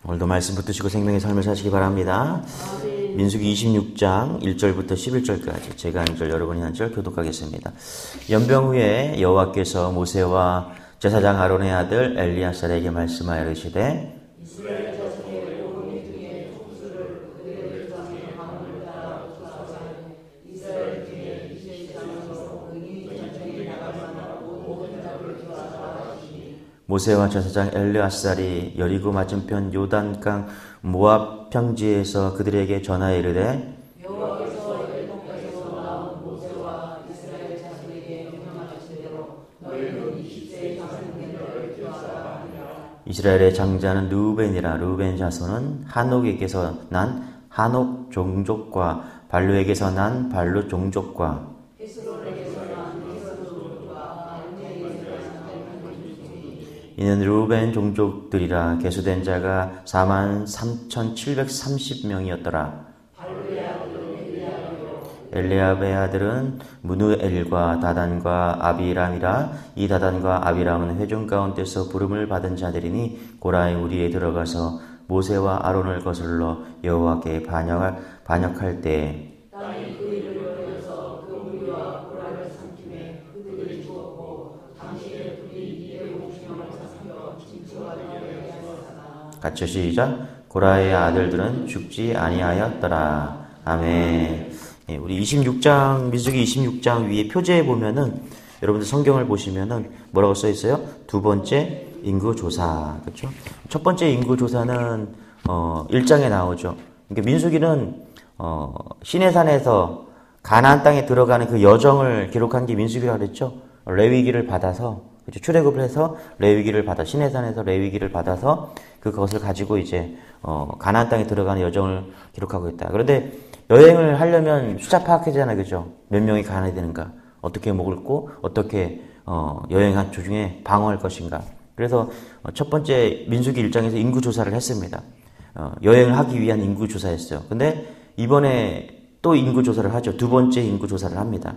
오늘도 말씀 붙드시고 생명의 삶을 사시기 바랍니다. 민수기 26장 1절부터 11절까지 제가 한 절 여러분이 한 절 교독하겠습니다. 연병 후에 여호와께서 모세와 제사장 아론의 아들 엘리아살에게 말씀하여 이르시되 모세와 제사장 엘르아살이 여리고 맞은편 요단강 모압 평지에서 그들에게 전하여 이르되 여호와께서 애굽에서 나온 모세와 이스라엘 자손에게 명령하신 대로 너희는 20세의 장자들을 교하라 하니라. 이스라엘의 장자는 르우벤이라. 르우벤 자손은 하녹에게서 난 하녹 종족과 발루에게서 난 발루 종족과 이는 르우벤 종족들이라. 계수된 자가 43,730명이었더라. 엘리압의 아들은 무누엘과 다단과 아비람이라. 이 다단과 아비람은 회중 가운데서 부름을 받은 자들이니 고라의 무리에 들어가서 모세와 아론을 거슬러 여호와께 반역할 때에 같이 시작. 고라의 아들들은 죽지 아니하였더라. 아멘. 예, 우리 26장, 민수기 26장 위에 표제에 보면은, 여러분들 성경을 보시면은 뭐라고 써 있어요? 두 번째 인구조사. 그렇죠? 첫 번째 인구조사는, 1장에 나오죠. 그러니까 민수기는, 시내산에서 가나안 땅에 들어가는 그 여정을 기록한 게 민수기라고 그랬죠? 레위기를 받아서, 그렇죠? 출애굽을 해서 레위기를 받아, 시내산에서 레위기를 받아서 그것을 가지고 이제 가나안 땅에 들어가는 여정을 기록하고 있다. 그런데 여행을 하려면 숫자 파악해야 되잖아요, 그죠? 몇 명이 가야 되는가? 어떻게 먹을고 어떻게 여행한 도중에 방어할 것인가? 그래서 첫 번째 민수기 1장에서 인구 조사를 했습니다. 여행을 하기 위한 인구 조사였어요. 근데 이번에 또 인구 조사를 하죠. 두 번째 인구 조사를 합니다.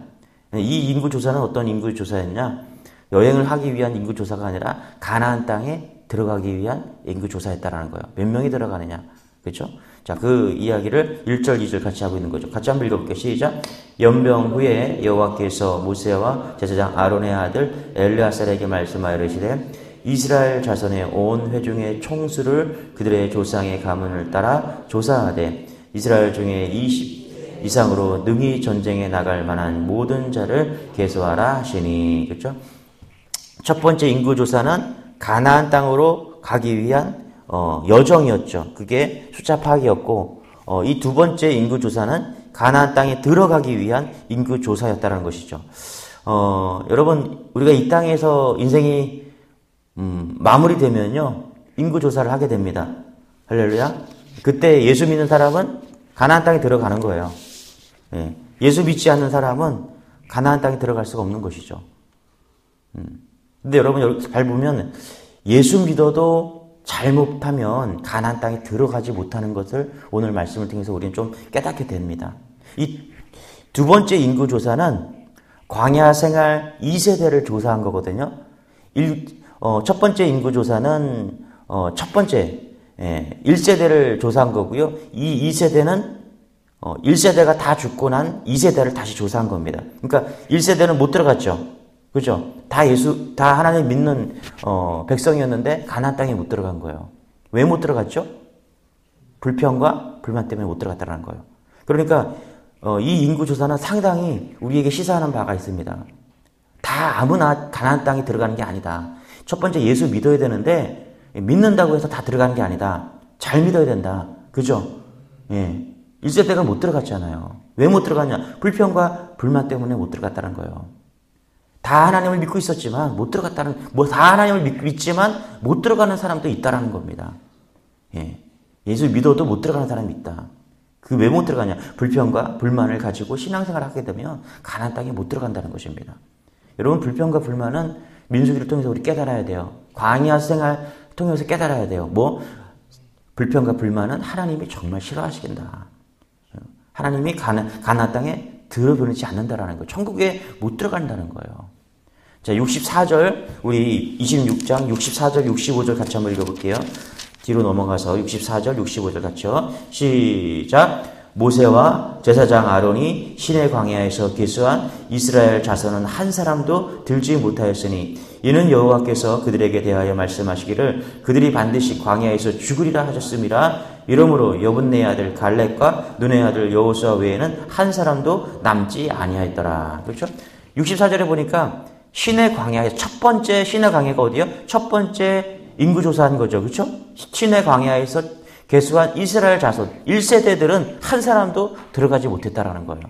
이 인구 조사는 어떤 인구 조사였냐? 여행을 하기 위한 인구조사가 아니라 가나안 땅에 들어가기 위한 인구조사였다라는 거예요. 몇 명이 들어가느냐. 그렇죠? 자, 그 이야기를 1절, 2절 같이 하고 있는 거죠. 같이 한번 읽어볼게요. 시작. 연병 후에 여호와께서 모세와 제사장 아론의 아들 엘르아살에게 말씀하여 이르시되 이스라엘 자손의 온 회중의 총수를 그들의 조상의 가문을 따라 조사하되 이스라엘 중에 20 이상으로 능히 전쟁에 나갈 만한 모든 자를 계수하라 하시니. 그렇죠? 첫 번째 인구조사는 가나안 땅으로 가기 위한 여정이었죠. 그게 숫자 파악이었고, 이 두 번째 인구조사는 가나안 땅에 들어가기 위한 인구조사였다는 것이죠. 여러분, 우리가 이 땅에서 인생이 마무리되면요, 인구조사를 하게 됩니다. 할렐루야. 그때 예수 믿는 사람은 가나안 땅에 들어가는 거예요. 예수 믿지 않는 사람은 가나안 땅에 들어갈 수가 없는 것이죠. 근데 여러분 여기 잘 보면 예수 믿어도 잘못하면 가나안 땅에 들어가지 못하는 것을 오늘 말씀을 통해서 우리는 좀 깨닫게 됩니다. 이 두 번째 인구조사는 광야 생활 2세대를 조사한 거거든요. 첫 번째 인구조사는 첫 번째 1세대를 조사한 거고요. 이 2세대는 1세대가 다 죽고 난 2세대를 다시 조사한 겁니다. 그러니까 1세대는 못 들어갔죠. 그죠? 다 하나님 믿는, 백성이었는데, 가나안 땅에 못 들어간 거예요. 왜 못 들어갔죠? 불평과 불만 때문에 못 들어갔다는 거예요. 그러니까, 이 인구조사는 상당히 우리에게 시사하는 바가 있습니다. 다 아무나 가나안 땅에 들어가는 게 아니다. 첫 번째 예수 믿어야 되는데, 믿는다고 해서 다 들어가는 게 아니다. 잘 믿어야 된다. 그죠? 예. 1세대가 못 들어갔잖아요. 왜 못 들어갔냐? 불평과 불만 때문에 못 들어갔다는 거예요. 다 하나님을 믿고 있었지만 못 들어갔다는, 다 하나님을 믿지만 못 들어가는 사람도 있다라는 겁니다. 예수 믿어도 못 들어가는 사람이 있다. 그 왜 못 들어가냐? 불평과 불만을 가지고 신앙생활을 하게 되면 가나안 땅에 못 들어간다는 것입니다. 여러분, 불평과 불만은 민수기를 통해서 우리 깨달아야 돼요. 광야 생활 통해서 깨달아야 돼요. 불평과 불만은 하나님이 정말 싫어하시겠다. 하나님이 가나안 땅에 들어보내지 않는다라는 거예요. 천국에 못 들어간다는 거예요. 자, 64절, 우리 26장 64절, 65절 같이 한번 읽어볼게요. 뒤로 넘어가서 64절, 65절 같죠? 시작. 모세와 제사장 아론이 시내 광야에서 계수한 이스라엘 자손은 한 사람도 들지 못하였으니 이는 여호와께서 그들에게 대하여 말씀하시기를 그들이 반드시 광야에서 죽으리라 하셨음이라. 이러므로 여분네 아들 갈렙과 눈의 아들 여호수아 외에는 한 사람도 남지 아니하였더라. 그렇죠? 64절에 보니까 시내 광야에 첫 번째 시내 광야가 어디요? 첫 번째 인구조사한 거죠. 그렇죠? 시내 광야에서 계수한 이스라엘 자손 1세대들은 한 사람도 들어가지 못했다라는 거예요.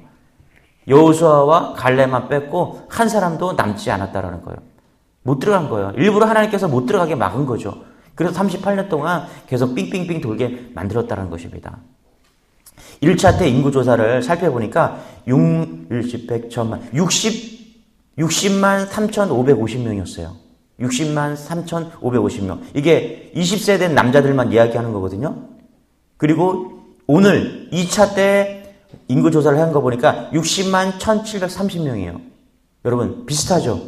여호수아와 갈렙만 뺐고 한 사람도 남지 않았다라는 거예요. 못 들어간 거예요. 일부러 하나님께서 못 들어가게 막은 거죠. 그래서 38년 동안 계속 삥삥삥 돌게 만들었다는 것입니다. 1차 때 인구조사를 살펴보니까 60만 3,550명이었어요. 60만 3,550명. 이게 20세 된 남자들만 이야기하는 거거든요. 그리고 오늘 2차 때 인구조사를 한 거 보니까 60만 1,730명이에요. 여러분 비슷하죠?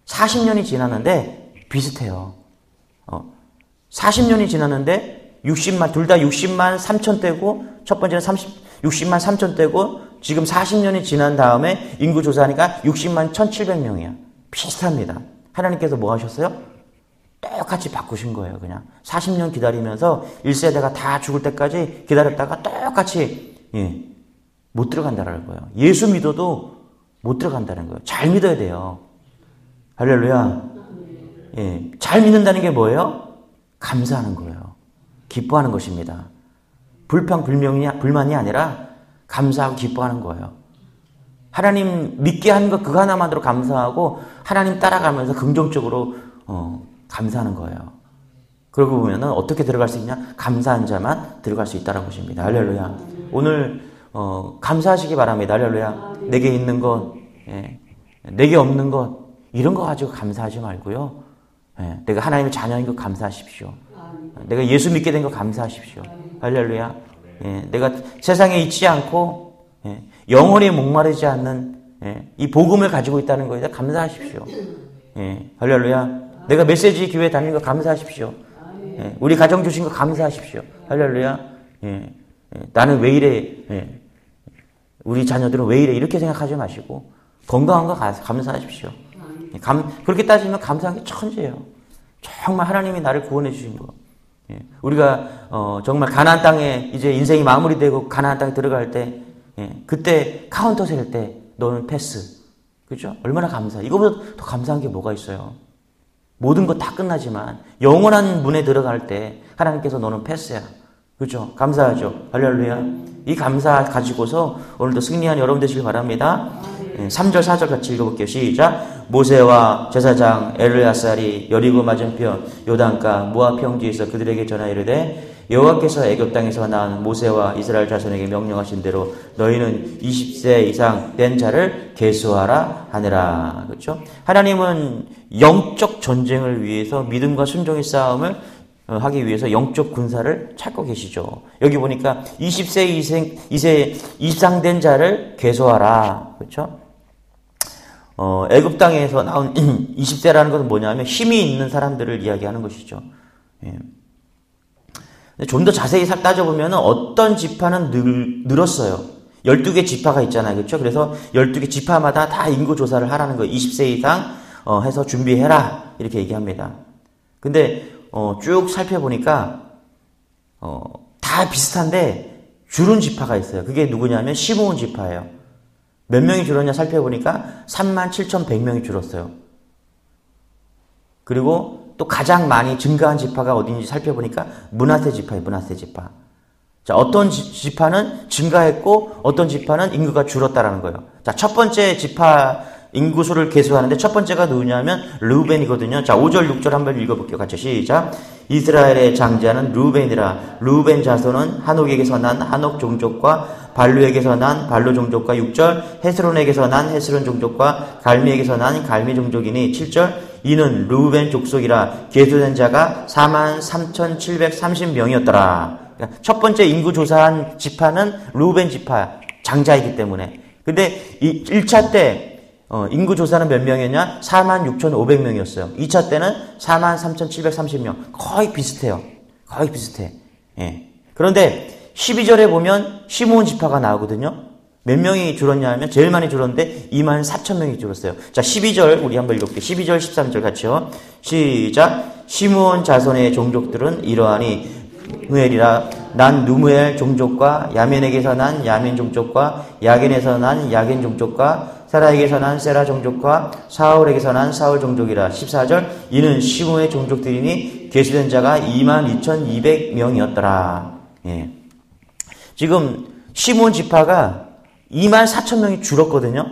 40년이 지났는데 비슷해요. 40년이 지났는데 60만, 둘 다 60만 3천대고 첫 번째는 60만 3천대고 지금 40년이 지난 다음에 인구조사하니까 60만 1,700명이야. 비슷합니다. 하나님께서 뭐 하셨어요? 똑같이 바꾸신 거예요. 그냥 40년 기다리면서 1세대가 다 죽을 때까지 기다렸다가 똑같이 못 들어간다는 거예요. 예수 믿어도 못 들어간다는 거예요. 잘 믿어야 돼요. 할렐루야. 잘 믿는다는 게 뭐예요? 감사하는 거예요. 기뻐하는 것입니다. 불만이 아니라 감사하고 기뻐하는 거예요. 하나님 믿게 한 것 그거 하나만으로 감사하고 하나님 따라가면서 긍정적으로 감사하는 거예요. 그러고 보면은 어떻게 들어갈 수 있냐? 감사한 자만 들어갈 수 있다는 것입니다. 할렐루야. 오늘 감사하시기 바랍니다. 할렐루야. 내게 있는 것, 내게 없는 것 이런 거 가지고 감사하지 말고요. 내가 하나님의 자녀인 것 감사하십시오. 내가 예수 믿게 된 것 감사하십시오. 할렐루야. 내가 세상에 있지 않고 영혼에 목마르지 않는 이 복음을 가지고 있다는 것에 감사하십시오. 할렐루야. 내가 메시지 교회 다니는 거 감사하십시오. 우리 가정 주신 거 감사하십시오. 할렐루야. 나는 왜 이래? 우리 자녀들은 왜 이래? 이렇게 생각하지 마시고 건강한 거 감사하십시오. 그렇게 따지면 감사한 게 천재예요. 정말 하나님이 나를 구원해 주신 거. 우리가 정말 가나안 땅에 이제 인생이 마무리되고 가나안 땅에 들어갈 때 그때 카운터 셀 때 너는 패스. 그죠? 얼마나 감사해. 이거보다 더 감사한 게 뭐가 있어요? 모든 거 다 끝나지만 영원한 문에 들어갈 때 하나님께서 너는 패스야. 그죠? 감사하죠. 할렐루야. 이 감사 가지고서 오늘도 승리한 여러분 되시길 바랍니다. 3절 4절 같이 읽어볼게요. 시작. 모세와 제사장 엘르야살이 여리고 맞은편 요단가 모압 평지에서 그들에게 전하 이르되 여호와께서 애굽 땅에서 낳은 모세와 이스라엘 자손에게 명령하신 대로 너희는 20세 이상 된 자를 계수하라 하느라. 그렇죠? 하나님은 영적 전쟁을 위해서 믿음과 순종의 싸움을 하기 위해서 영적 군사를 찾고 계시죠. 여기 보니까 20세 이상 된 자를 계수하라. 그렇죠? 애굽 땅에서 나온 20세라는 것은 뭐냐면 힘이 있는 사람들을 이야기하는 것이죠. 좀 더 자세히 따져보면 어떤 지파는 늘었어요. 12개 지파가 있잖아요. 그렇죠? 그래서 12개 지파마다 다 인구조사를 하라는 거예요. 20세 이상 해서 준비해라. 이렇게 얘기합니다. 근데 쭉 살펴보니까 다 비슷한데 줄은 지파가 있어요. 그게 누구냐면 시므온 지파예요. 몇 명이 줄었냐 살펴보니까 37,100명이 줄었어요. 그리고 또 가장 많이 증가한 지파가 어딘지 살펴보니까 므낫세 지파예요. 므낫세 지파. 자, 어떤 지파는 증가했고 어떤 지파는 인구가 줄었다라는 거예요. 자, 첫 번째 지파 인구수를 계수하는데 첫 번째가 누구냐면 르우벤이거든요. 자, 5절 6절 한번 읽어볼게요. 같이 시작. 이스라엘의 장자는 르우벤이라. 르우벤 자손은 하녹에게서 난 하녹 종족과 발루에게서 난 발루 종족과 6절 헤스론에게서 난 헤스론 종족과 갈미에게서 난 갈미 종족이니 7절 이는 르우벤 족속이라 계수된 자가 43,730명이었더라. 그러니까 첫 번째 인구 조사한 지파는 르우벤 지파 장자이기 때문에. 근데 이 1차 때 인구 조사는 몇 명이었냐? 46,500명이었어요. 2차 때는 43,730명. 거의 비슷해요. 거의 비슷해. 예. 그런데 12절에 보면 시므온 지파가 나오거든요. 몇 명이 줄었냐 하면 제일 많이 줄었는데 24,000명이 줄었어요. 자, 12절 우리 한번 읽어볼게요. 12절, 13절 같이요. 시작. 시므온 자손의 종족들은 이러하니 누엘이라 난 누무엘 종족과 야멘에게서 난 야멘 종족과 야겐에서 난 야겐 종족과 세라에게서 난 세라 종족과 사울에게서 난 사울 종족이라. 14절 이는 시므의 종족들이니 계수된 자가 22,200명이었더라. 예. 지금 시므온 지파가 24,000명이 줄었거든요.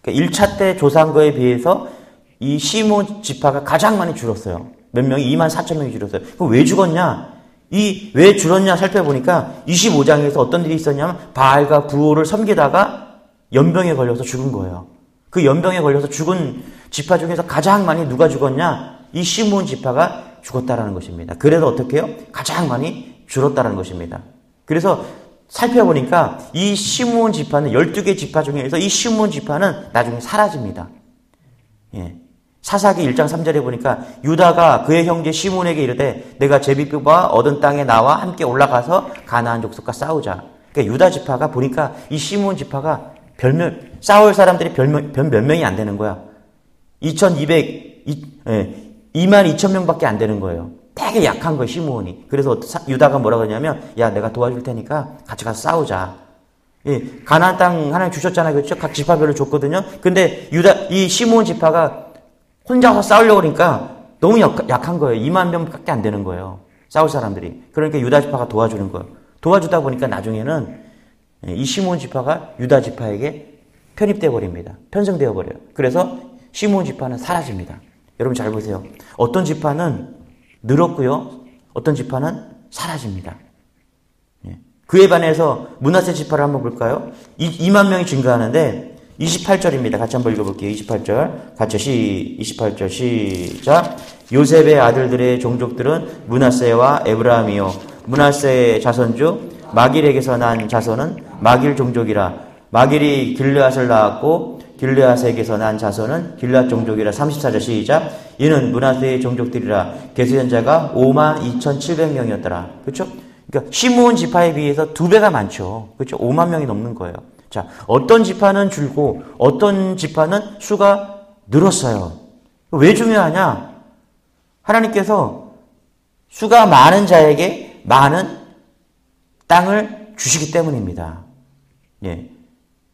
그러니까 1차 때 조사한 거에 비해서 이 시므온 지파가 가장 많이 줄었어요. 몇 명이 24,000명이 줄었어요. 그럼 왜 죽었냐? 왜 줄었냐 살펴보니까 25장에서 어떤 일이 있었냐면 바알과 부호를 섬기다가 연병에 걸려서 죽은 거예요. 그 연병에 걸려서 죽은 지파 중에서 가장 많이 누가 죽었냐? 이 시므온 지파가 죽었다라는 것입니다. 그래서 어떻게 해요? 가장 많이 줄었다라는 것입니다. 그래서 살펴보니까 이 시므온 지파는 12개 지파 중에서 이 시므온 지파는 나중에 사라집니다. 예. 사사기 1장 3절에 보니까 유다가 그의 형제 시므온에게 이르되 내가 제비뼈와 얻은 땅에 나와 함께 올라가서 가나안 족속과 싸우자. 그러니까 유다 지파가 보니까 이 시므온 지파가 싸울 사람들이 몇 명이 안 되는 거야. 22,000명밖에 안 되는 거예요. 되게 약한 거예요, 시므온이. 그래서 유다가 뭐라고 하냐면, 야, 내가 도와줄 테니까 같이 가서 싸우자. 예, 가나안 땅 하나님 주셨잖아요, 그렇죠? 각 지파별로 줬거든요. 근데 이 시므온 지파가 혼자서 싸우려고 그러니까 너무 약한 거예요. 2만 명밖에 안 되는 거예요. 싸울 사람들이. 그러니까 유다 지파가 도와주는 거예요. 도와주다 보니까 나중에는 이 시므온 지파가 유다 지파에게 편입되어 버립니다. 편성되어 버려요. 그래서 시므온 지파는 사라집니다. 여러분 잘 보세요. 어떤 지파는 늘었고요. 어떤 지파는 사라집니다. 그에 반해서 므낫세 지파를 한번 볼까요? 2만 명이 증가하는데 28절입니다. 같이 한번 읽어볼게요. 28절. 같이 28절 시작. 요셉의 아들들의 종족들은 므낫세와 에브라임이요. 므낫세의 자손 중 마길에게서 난 자손은 마길 종족이라. 마길이 길르앗을 낳았고 길르앗에게서 난 자손은 길르앗 종족이라. 34절 시작. 이는 므낫세의 종족들이라. 계수된 자가 52,700명이었더라. 그렇죠? 그러니까 시므온 지파에 비해서 2배가 많죠. 그렇죠? 5만 명이 넘는 거예요. 자, 어떤 지파는 줄고 어떤 지파는 수가 늘었어요. 왜 중요하냐? 하나님께서 수가 많은 자에게 많은 땅을 주시기 때문입니다. 예.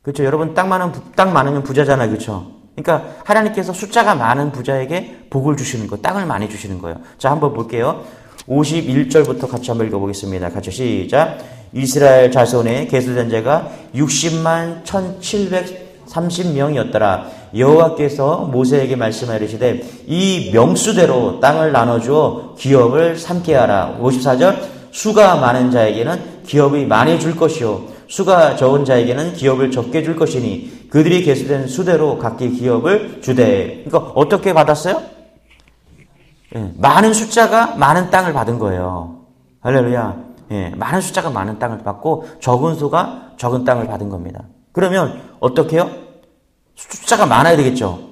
그렇죠. 여러분 땅 많으면 부자잖아요. 그렇죠. 그러니까 하나님께서 숫자가 많은 부자에게 복을 주시는 거, 땅을 많이 주시는 거예요. 자, 한번 볼게요. 51절부터 같이 한번 읽어보겠습니다. 같이 시작. 이스라엘 자손의 계수된 자가 60만 1,730명이었더라. 여호와께서 모세에게 말씀하여 이르시되 이 명수대로 땅을 나눠주어 기업을 삼게 하라. 54절. 수가 많은 자에게는 기업이 많이 줄 것이요 수가 적은 자에게는 기업을 적게 줄 것이니 그들이 계수된 수대로 각기 기업을 주되. 그러니까 어떻게 받았어요? 예, 많은 숫자가 많은 땅을 받은 거예요. 할렐루야. 예, 많은 숫자가 많은 땅을 받고 적은 수가 적은 땅을 받은 겁니다. 그러면 어떻게 해요? 숫자가 많아야 되겠죠.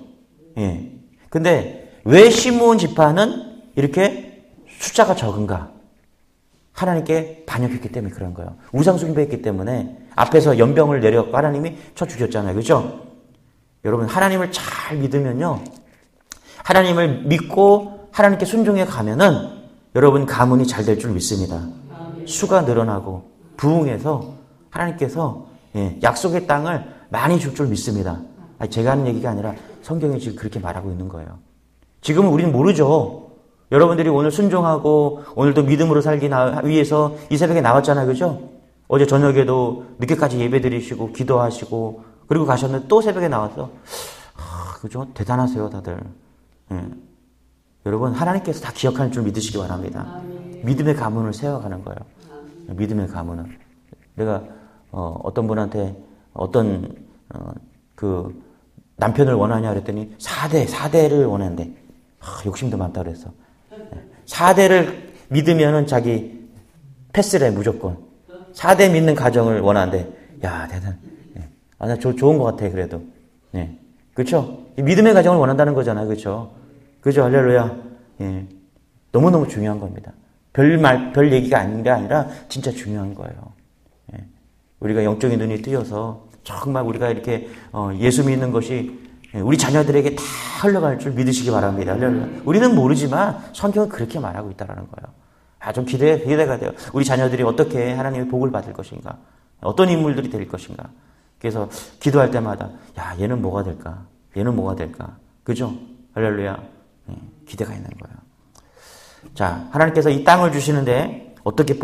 예. 근데 왜 시므온 지파는 이렇게 숫자가 적은가? 하나님께 반역했기 때문에 그런 거예요. 우상 숭배했기 때문에 앞에서 연병을 내려갖고 하나님이 쳐 죽였잖아요. 그렇죠? 여러분 하나님을 잘 믿으면요. 하나님을 믿고 하나님께 순종해 가면은 여러분 가문이 잘 될 줄 믿습니다. 수가 늘어나고 부흥해서 하나님께서 약속의 땅을 많이 줄 줄 믿습니다. 제가 하는 얘기가 아니라 성경이 지금 그렇게 말하고 있는 거예요. 지금은 우리는 모르죠. 여러분들이 오늘 순종하고 오늘도 믿음으로 살기 위해서 이 새벽에 나왔잖아요. 그죠? 어제 저녁에도 늦게까지 예배 드리시고 기도하시고 그리고 가셨는데 또 새벽에 나와서 그죠? 대단하세요 다들. 여러분 하나님께서 다 기억하는 줄 믿으시기 바랍니다. 믿음의 가문을 세워가는 거예요. 믿음의 가문은. 내가 어떤 분한테 어떤 그 남편을 원하냐 그랬더니 4대를 원하는데 욕심도 많다 그랬어. 4대를 믿으면은 자기 패스래 무조건. 4대 믿는 가정을 원하는데 야 대단. 나 좋은 것 같아 그래도. 네. 그렇죠? 믿음의 가정을 원한다는 거잖아요. 그렇죠? 그죠? 할렐루야. 예. 너무너무 중요한 겁니다. 별 얘기가 아니라 진짜 중요한 거예요. 예. 우리가 영적인 눈이 뜨여서 정말 우리가 이렇게 예수 믿는 것이 우리 자녀들에게 다 흘러갈 줄 믿으시기 바랍니다. 우리는 모르지만 성경은 그렇게 말하고 있다는 거예요. 좀 기대가 돼요. 우리 자녀들이 어떻게 하나님의 복을 받을 것인가, 어떤 인물들이 될 것인가. 그래서 기도할 때마다 얘는 뭐가 될까, 얘는 뭐가 될까, 그죠? 할렐루야. 기대가 있는 거예요. 자, 하나님께서 이 땅을 주시는데 어떻게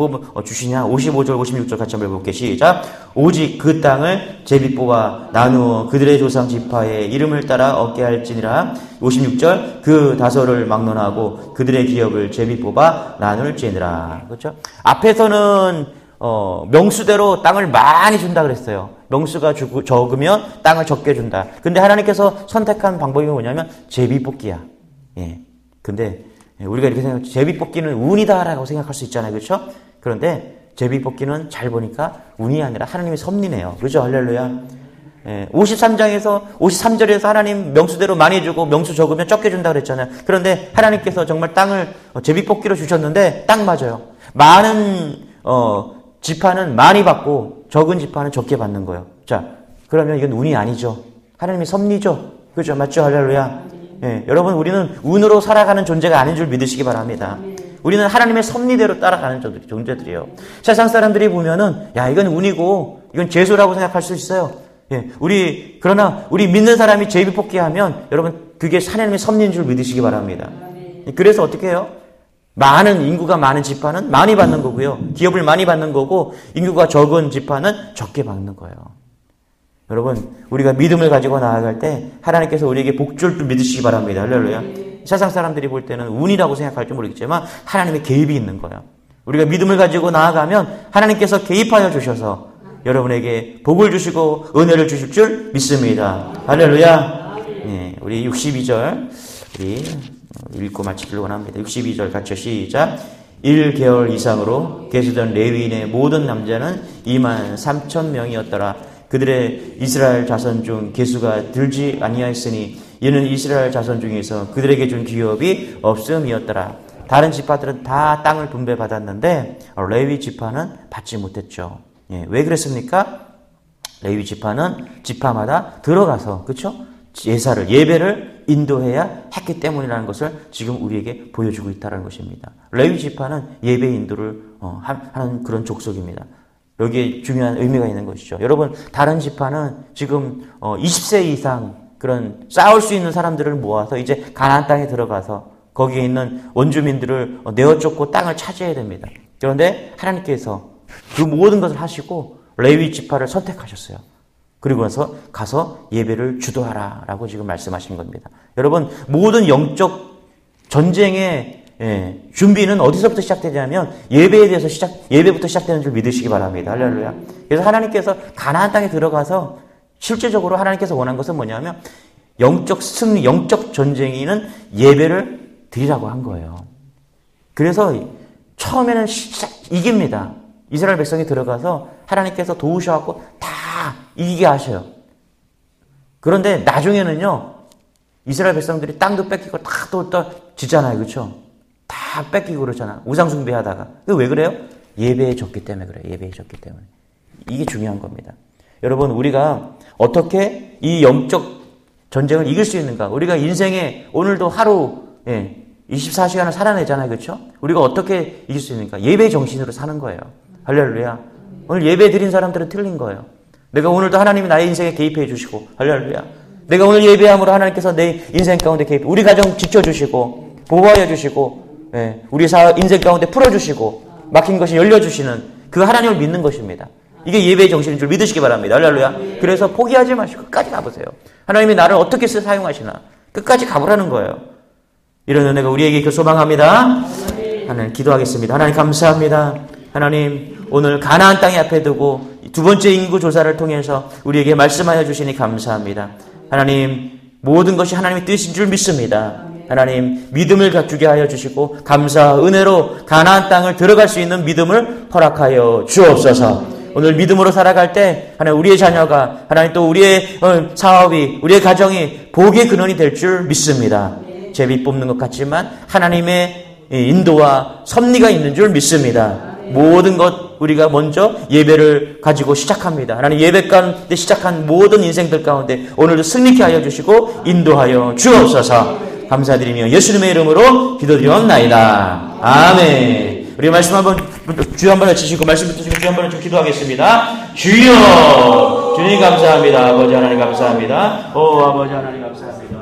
주시냐? 55절, 56절 같이 한번 해볼게요. 시작. 오직 그 땅을 제비 뽑아 나누어 그들의 조상 지파의 이름을 따라 얻게 할지니라. 56절. 그 다소를 막론하고 그들의 기업을 제비 뽑아 나눌지니라. 그렇죠? 앞에서는 명수대로 땅을 많이 준다 그랬어요. 명수가 적으면 땅을 적게 준다. 근데 하나님께서 선택한 방법이 뭐냐면 제비 뽑기야. 예. 근데 우리가 이렇게 생각하면 제비 뽑기는 운이다라고 생각할 수 있잖아요. 그렇죠? 그런데 제비 뽑기는 잘 보니까 운이 아니라 하나님의 섭리네요. 그렇죠? 할렐루야. 53절에서 하나님 명수대로 많이 주고 명수 적으면 적게 준다 그랬잖아요. 그런데 하나님께서 정말 땅을 제비 뽑기로 주셨는데 딱 맞아요. 많은 지파는 많이 받고 적은 지파는 적게 받는 거예요. 자, 그러면 이건 운이 아니죠. 하나님의 섭리죠. 그렇죠? 맞죠? 할렐루야. 예, 여러분, 우리는 운으로 살아가는 존재가 아닌 줄 믿으시기 바랍니다. 우리는 하나님의 섭리대로 따라가는 존재들이에요. 세상 사람들이 보면은, 이건 운이고, 이건 재수라고 생각할 수 있어요. 예, 그러나, 우리 믿는 사람이 제비 뽑기 하면, 여러분, 그게 하나님의 섭리인 줄 믿으시기 바랍니다. 그래서 어떻게 해요? 인구가 많은 지파는 많이 받는 거고요. 기업을 많이 받는 거고, 인구가 적은 지파는 적게 받는 거예요. 여러분, 우리가 믿음을 가지고 나아갈 때 하나님께서 우리에게 복줄 줄 믿으시기 바랍니다. 할렐루야. 세상 사람들이 볼 때는 운이라고 생각할지 모르겠지만 하나님의 개입이 있는 거예요. 우리가 믿음을 가지고 나아가면 하나님께서 개입하여 주셔서 여러분에게 복을 주시고 은혜를 주실 줄 믿습니다. 할렐루야. 네, 우리 62절 우리 읽고 마치기를 원합니다. 62절 같이 시작. 1개월 이상으로 계수된 레위인의 모든 남자는 23,000명이었더라. 그들의 이스라엘 자손 중 계수가 들지 아니하였으니 이는 이스라엘 자손 중에서 그들에게 준 기업이 없음이었더라. 다른 지파들은 다 땅을 분배받았는데 레위 지파는 받지 못했죠. 예, 왜 그랬습니까? 레위 지파는 지파마다 들어가서 그렇죠? 예배를 인도해야 했기 때문이라는 것을 지금 우리에게 보여주고 있다는 것입니다. 레위 지파는 예배 인도를 하는 그런 족속입니다. 여기에 중요한 의미가 있는 것이죠. 여러분, 다른 지파는 지금 20세 이상 그런 싸울 수 있는 사람들을 모아서 이제 가나안 땅에 들어가서 거기에 있는 원주민들을 내어쫓고 땅을 차지해야 됩니다. 그런데 하나님께서 그 모든 것을 하시고 레위 지파를 선택하셨어요. 그리고 나서 가서 예배를 주도하라 라고 지금 말씀하신 겁니다. 여러분, 모든 영적 전쟁의 준비는 어디서부터 시작되냐면 예배부터 시작되는 줄 믿으시기 바랍니다. 할렐루야. 그래서 하나님께서 가나안 땅에 들어가서 실제적으로 하나님께서 원한 것은 뭐냐면 영적 승리, 영적 전쟁이는 예배를 드리라고 한 거예요. 그래서 처음에는 이깁니다. 이스라엘 백성이 들어가서 하나님께서 도우셔갖고 다 이기게 하셔요. 그런데 나중에는요, 이스라엘 백성들이 땅도 뺏기고 다 또 지잖아요. 그렇죠? 다 뺏기고 그러잖아. 우상숭배하다가. 왜 그래요? 예배에 졌기 때문에 그래요. 예배에 졌기 때문에. 이게 중요한 겁니다. 여러분, 우리가 어떻게 이 영적 전쟁을 이길 수 있는가? 우리가 인생에 오늘도 하루 24시간을 살아내잖아요. 그렇죠? 우리가 어떻게 이길 수 있는가? 예배 정신으로 사는 거예요. 할렐루야. 오늘 예배 드린 사람들은 틀린 거예요. 내가 오늘도 하나님이 나의 인생에 개입해 주시고, 할렐루야. 내가 오늘 예배함으로 하나님께서 내 인생 가운데 개입, 우리 가정 지켜주시고, 보호하여 주시고, 우리 인생 가운데 풀어주시고, 막힌 것이 열려주시는 그 하나님을 믿는 것입니다. 이게 예배의 정신인 줄 믿으시기 바랍니다. 할렐루야. 그래서 포기하지 마시고 끝까지 가보세요. 하나님이 나를 어떻게 사용하시나 끝까지 가보라는 거예요. 이런 은혜가 우리에게 소망합니다. 하나님 기도하겠습니다. 하나님 감사합니다. 하나님 오늘 가나안 땅에 앞에 두고 두 번째 인구 조사를 통해서 우리에게 말씀하여 주시니 감사합니다. 하나님 모든 것이 하나님의 뜻인 줄 믿습니다. 하나님 믿음을 갖추게 하여 주시고 감사와 은혜로 가나안 땅을 들어갈 수 있는 믿음을 허락하여 주옵소서. 오늘 믿음으로 살아갈 때 하나님 우리의 자녀가 하나님 또 우리의 사업이 우리의 가정이 복의 근원이 될 줄 믿습니다. 제비 뽑는 것 같지만 하나님의 인도와 섭리가 있는 줄 믿습니다. 모든 것 우리가 먼저 예배를 가지고 시작합니다. 하나님 예배 가운데 시작한 모든 인생들 가운데 오늘도 승리케 하여 주시고 인도하여 주옵소서. 감사드리며 예수님의 이름으로 기도드리옵나이다. 아멘. 우리 말씀 한번 주여 한번 외치시고 말씀 붙으시고 주여 한번 좀 기도하겠습니다. 주여 주님 감사합니다. 아버지 하나님 감사합니다. 오 아버지 하나님 감사합니다.